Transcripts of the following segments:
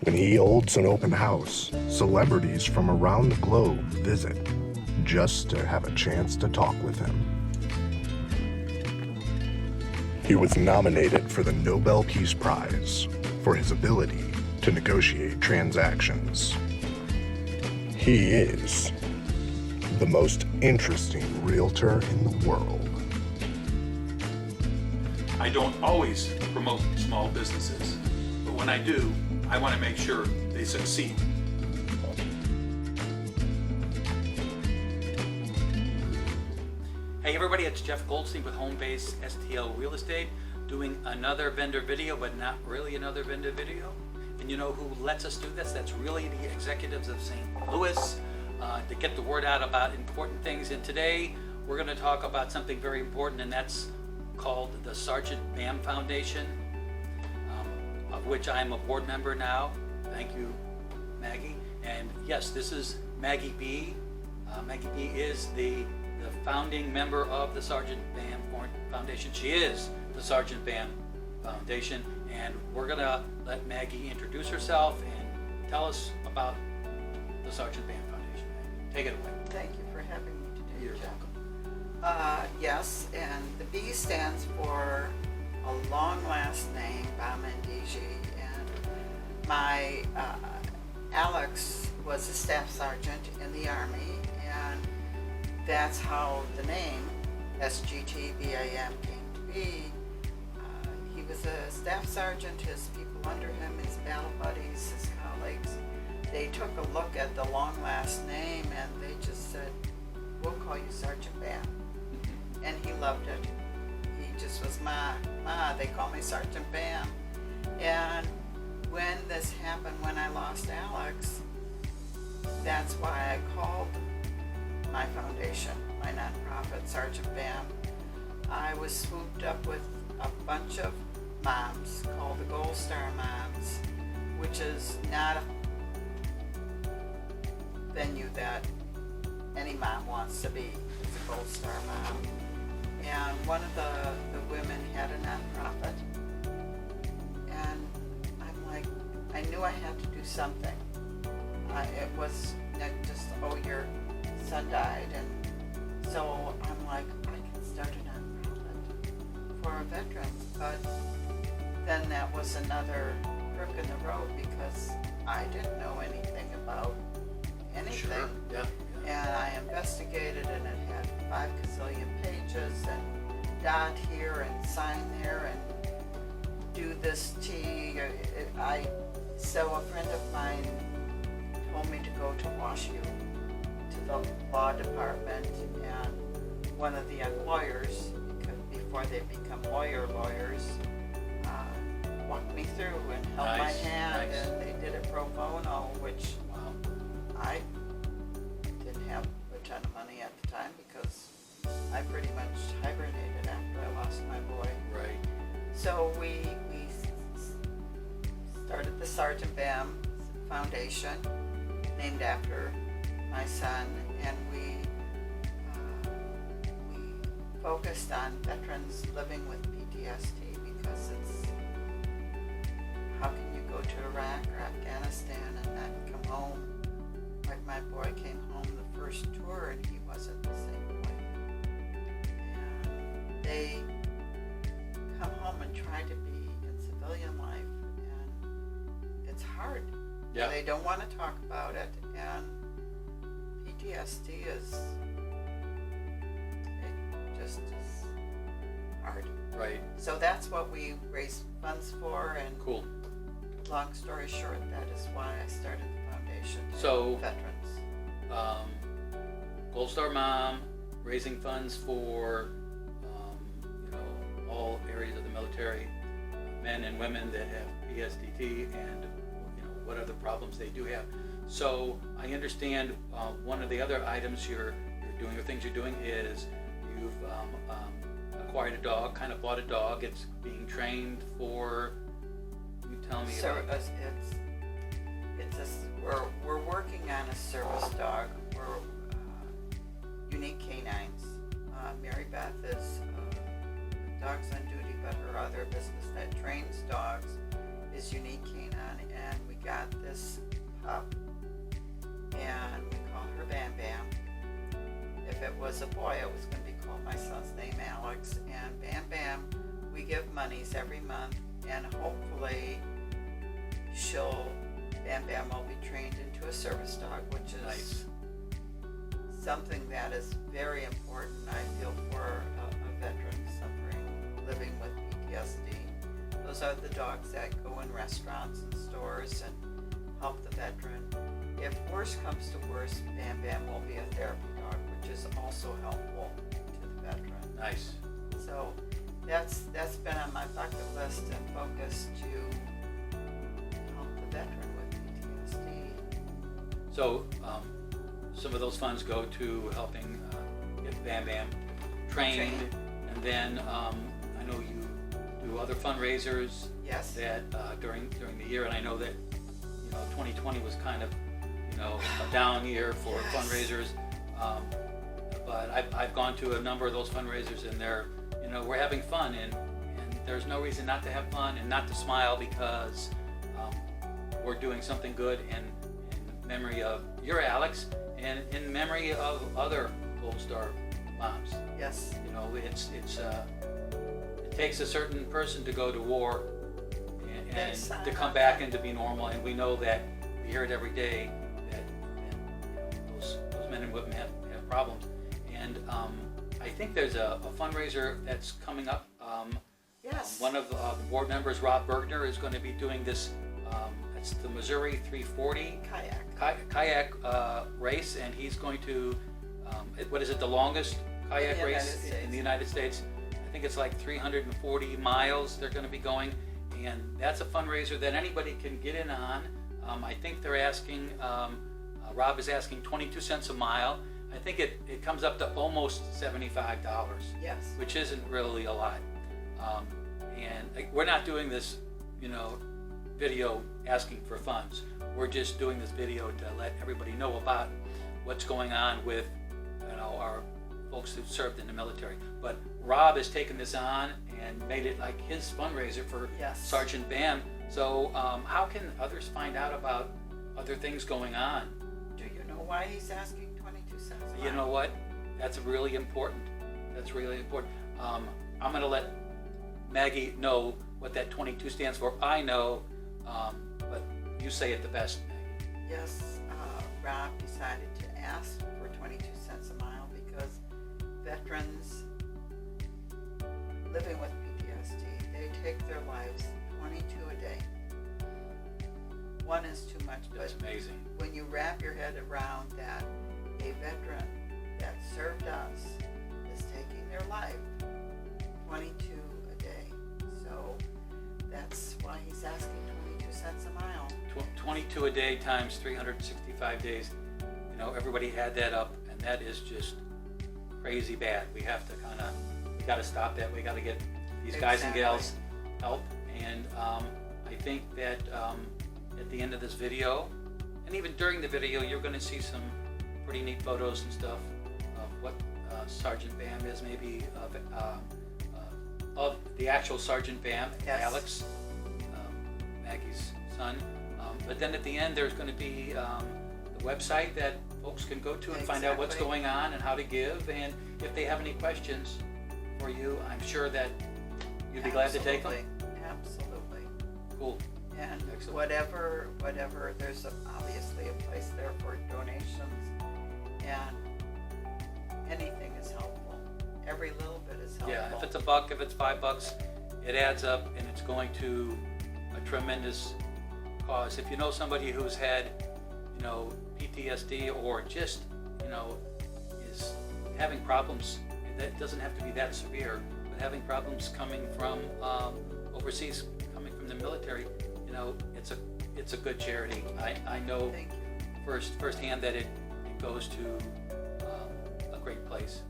When he holds an open house, celebrities from around the globe visit just to have a chance to talk with him. He was nominated for the Nobel Peace Prize for his ability to negotiate transactions. He is the most interesting realtor in the world. I don't always promote small businesses, but when I do, I want to make sure they succeed. Hey everybody, it's Jeff Goldstein with Home Base STL Real Estate, doing another vendor video, but not really another vendor video. And you know who lets us do this? That's really the executives of St. Louis, to get the word out about important things. And today we're going to talk about something very important, and that's called the Sergeant Bam Foundation, of which I am a board member now. Thank you, Maggie. And yes, this is Maggie B. Maggie B is the founding member of the Sergeant Bam Foundation. She is the Sergeant Bam Foundation, and we're gonna let Maggie introduce herself and tell us about the Sergeant Bam Foundation. Maggie, take it away. Thank you for having me today, You're Jeff. welcome. Yes, and the B stands for a long last name, Bamandiji, and my Alex was a staff sergeant in the Army, and that's how the name SGTBAM came to be. He was a staff sergeant, his people under him, his battle buddies, his colleagues, they took a look at the long last name and they just said, we'll call you Sergeant Bam. And he loved it. He just was Ma, they call me Sergeant Bam. And when this happened, when I lost Alex, that's why I called my foundation, my nonprofit, Sergeant Bam. I was swooped up with a bunch of moms called the Gold Star Moms, which is not a venue that any mom wants to be. It's a Gold Star Mom. And one of the women had a nonprofit, and I'm like, I knew I had to do something. It was not just, oh, your son died, and so I'm like, I can start a nonprofit for veterans. But then that was another crook in the road because I didn't know anything about anything. Sure. Yeah. And I investigated, and it had 5 gazillion pages, and dot here and sign there and do this T. So a friend of mine told me to go to WashU, to the law department, and one of the young lawyers, before they become lawyers, walked me through and held my hand, and they did it pro bono, which I didn't have a ton of money at the time because I pretty much hibernated after I lost my boy. Right. So we started the Sergeant Bam Foundation, named after my son, and we focused on veterans living with PTSD because it's, how can you go to Iraq or Afghanistan and not come home? Like my boy came home the first tour and he wasn't the same way. And they come home and try to be in civilian life, and it's hard. Yeah. They don't want to talk about it, and PTSD is just is hard. Right. So that's what we raise funds for, and Cool. long story short, that is why I started the foundation to So, help veterans. Gold Star Mom, raising funds for all areas of the military, men and women that have PSDT, and what other problems they do have. So I understand one of the other items you're doing, or things you're doing, is you've acquired a dog, kind of bought a dog. It's being trained for. You tell me about it. We're working on a service dog. We're unique canines. Mary Beth is dogs on duty, but her other business that trains dogs is Unique Canine, and we got was a boy, it was going to be called my son's name, Alex. And Bam Bam, we give monies every month, and hopefully Bam Bam will be trained into a service dog, which is Nice. something that is very important, I feel, for a veteran suffering, living with PTSD. Those are the dogs that go in restaurants and stores and help the veteran. If worse comes to worse, Bam Bam will be a therapy dog, which is also helpful to the veteran. Nice. So that's been on my bucket list and focus to help the veteran with PTSD. So some of those funds go to helping get Bam Bam trained. And then I know you do other fundraisers Yes. that during the year, and I know that 2020 was kind of a down year for Yes. fundraisers, but I've gone to a number of those fundraisers, and they're we're having fun, and there's no reason not to have fun and not to smile, because we're doing something good in memory of your Alex, and in memory of other Gold Star moms. Yes. It takes a certain person to go to war and Yes, to come back and to be normal, and we know that, we hear it every day, that those men and women have problems. And I think there's a fundraiser that's coming up. Yes. One of the board members, Rob Bergner, is going to be doing this. It's the Missouri 340 kayak race, and he's going to, what is it, the longest kayak In the race United in the United States? I think it's like 340 miles they're going to be going, and that's a fundraiser that anybody can get in on. I think they're asking, Rob is asking 22 cents a mile. I think it comes up to almost $75, Yes. which isn't really a lot. And we're not doing this, video asking for funds. We're just doing this video to let everybody know about what's going on with, our folks who served in the military. But Rob has taken this on and made it like his fundraiser for Yes. Sergeant Bam. So how can others find out about other things going on? Do you know why he's asking 22 cents a mile? You know what? That's really important. That's really important. I'm going to let Maggie know what that 22 stands for. I know, but you say it the best, Maggie. Yes, Rob decided to ask for 22 cents a mile because veterans living with PTSD, they take their lives 22 a day. One is too much, That's but amazing. when you wrap your head around that a veteran that served us is taking their life 22 a day. So that's why he's asking 22 cents a mile. 22 a day times 365 days. Everybody had that up, and that is just crazy bad. We have to we got to stop that. We got to get these guys and gals help. And I think that at the end of this video, and even during the video, you're going to see some pretty neat photos and stuff of what Sergeant Bam is, maybe of the actual Sergeant Bam, Yes. Alex, Maggie's son. But then at the end, there's going to be the website that folks can go to and find out what's Exactly. going on and how to give. And if they have any questions for you, I'm sure that you'd be glad to take them. Absolutely. Cool. And Excellent. whatever, there's obviously a place there for donations, and anything is helpful. Every little bit is helpful. Yeah, if it's $1, if it's $5, it adds up, and it's going to a tremendous cause. If you know somebody who's had, PTSD, or just, is having problems, and that doesn't have to be that severe, but having problems coming from overseas, coming from the military, it's a good charity. I know Thank you. firsthand that it goes to a great place.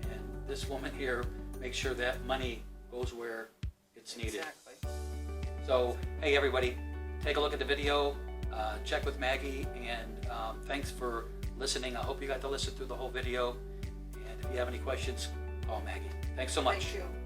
And this woman here makes sure that money goes where it's needed. Exactly. So, hey everybody, take a look at the video, check with Maggie, and thanks for listening. I hope you got to listen through the whole video. And if you have any questions, call Maggie. Thanks so much. Thank you.